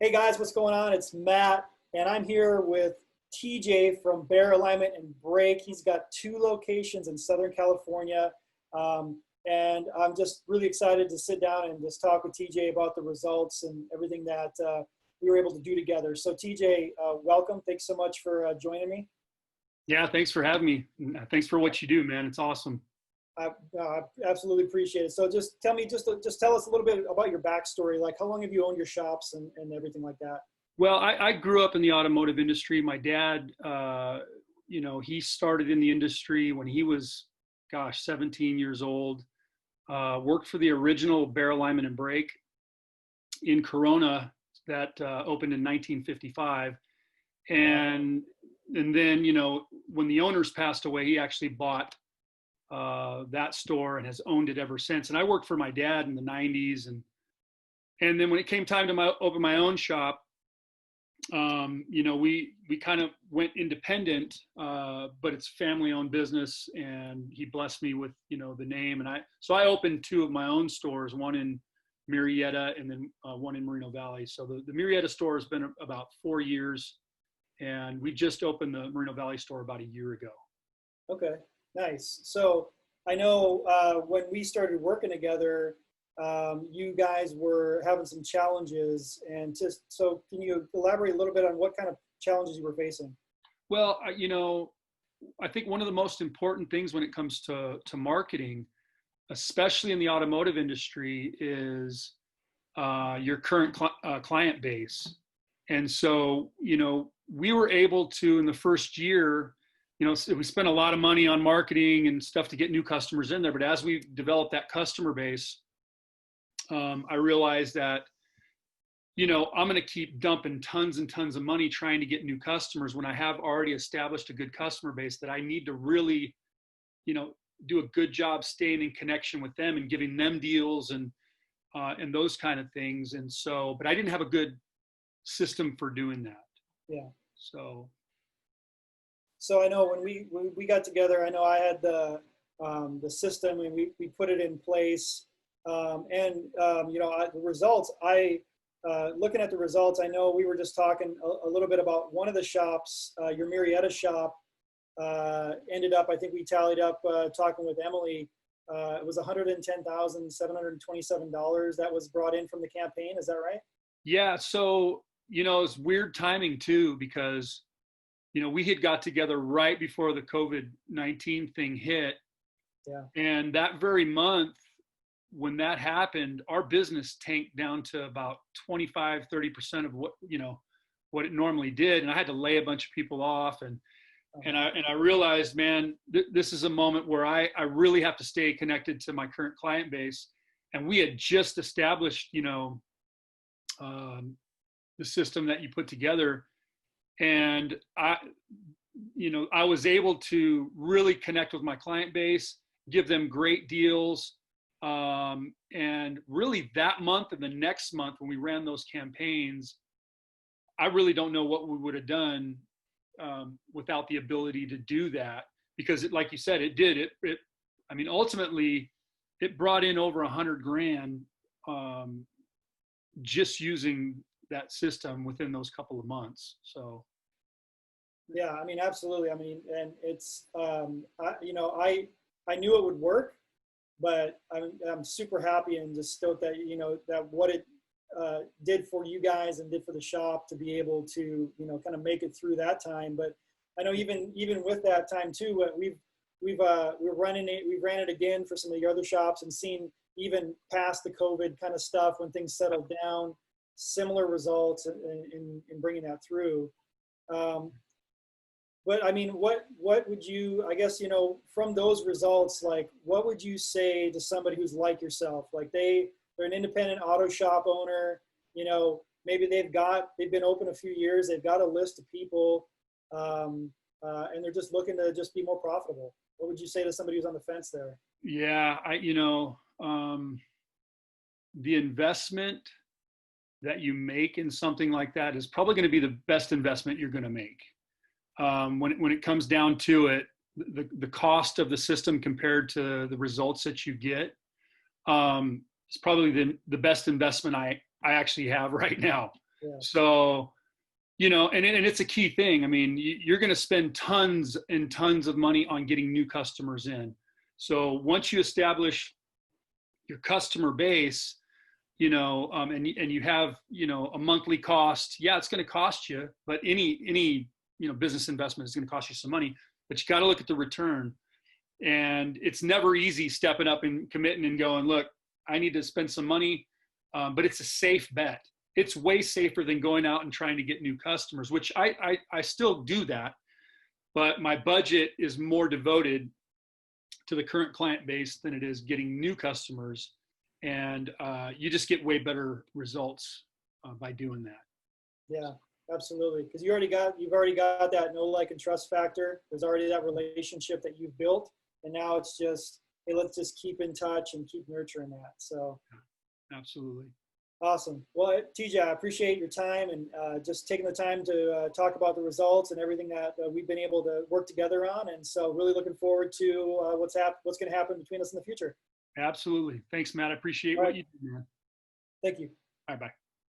Hey guys, what's going on? It's Matt, and I'm here with TJ from Bear Alignment and Brake. He's got two locations in Southern California, and I'm just really excited to sit down and just talk with TJ about the results and everything that we were able to do together. So TJ, welcome. Thanks so much for joining me. Yeah, thanks for having me. Thanks for what you do, man. It's awesome. I absolutely appreciate it. So just tell me, just tell us a little bit about your backstory. Like, how long have you owned your shops and everything like that? Well, I grew up in the automotive industry. My dad, he started in the industry when he was, 17 years old. Worked for the original Bear Alignment and Brake in Corona that opened in 1955. And then, when the owners passed away, he actually bought that store and has owned it ever since. And I worked for my dad in the 90s. And then when it came time to open my own shop, we kind of went independent, but it's family owned business, and he blessed me with, the name. And so I opened two of my own stores, one in Murrieta and then one in Moreno Valley. So the Murrieta store has been about 4 years, and we just opened the Moreno Valley store about a year ago. Okay. Nice. So I know when we started working together, you guys were having some challenges, and so can you elaborate a little bit on what kind of challenges you were facing? Well, I think one of the most important things when it comes to marketing, especially in the automotive industry, is your current client base. And so, we were able to, in the first year, we spent a lot of money on marketing and stuff to get new customers in there. But as we developed that customer base, I realized that, I'm going to keep dumping tons and tons of money trying to get new customers when I have already established a good customer base, that I need to really, do a good job staying in connection with them and giving them deals and those kind of things. And so, but I didn't have a good system for doing that. Yeah. So I know when we got together, I know I had the system, and we put it in place. The results, looking at the results, I know we were just talking a little bit about one of the shops, your Murrieta shop, ended up, I think we tallied up, talking with Emily, it was $110,727 that was brought in from the campaign. Is that right? Yeah. So, it's weird timing too, because, we had got together right before the COVID-19 thing hit. Yeah. And that very month, when that happened, our business tanked down to about 25-30% of what it normally did. And I had to lay a bunch of people off. And I realized, man, this is a moment where I really have to stay connected to my current client base. And we had just established, the system that you put together. And I was able to really connect with my client base, give them great deals. And really that month and the next month when we ran those campaigns, I really don't know what we would have done without the ability to do that, because like you said, ultimately it brought in over $100,000 just using that system within those couple of months. So yeah, absolutely. And it's I knew it would work, but I'm super happy and just stoked that that what it did for you guys and did for the shop to be able to kind of make it through that time. But I know even with that time too, we've ran it again for some of the other shops and seen, even past the COVID kind of stuff, when things settled down, similar results in bringing that through. But what would you, I guess, from those results, like, what would you say to somebody who's like yourself? Like they're an independent auto shop owner, maybe they've been open a few years, they've got a list of people, and they're just looking to just be more profitable. What would you say to somebody who's on the fence there? Yeah, the investment that you make in something like that is probably going to be the best investment you're going to make. When it comes down to it, the cost of the system compared to the results that you get is probably the best investment I actually have right now. Yeah. So, you know, and it's a key thing. I mean, you're going to spend tons and tons of money on getting new customers in. So once you establish your customer base, you know, and you have, you know, a monthly cost, yeah, it's going to cost you, but any, you know, business investment is going to cost you some money, but you got to look at the return. And it's never easy stepping up and committing and going, look, I need to spend some money, but it's a safe bet. It's way safer than going out and trying to get new customers, which I still do that, but my budget is more devoted to the current client base than it is getting new customers. And you just get way better results by doing that. Yeah, absolutely. Because you've already got that know, like, and trust factor. There's already that relationship that you've built, and now it's just, hey, let's just keep in touch and keep nurturing that. So, Absolutely. awesome. Well, TJ, I appreciate your time and just taking the time to talk about the results and everything that we've been able to work together on. And so, really looking forward to what's going to happen between us in the future. Absolutely. Thanks, Matt. I appreciate All what right. you do, man. Thank you. Bye-bye.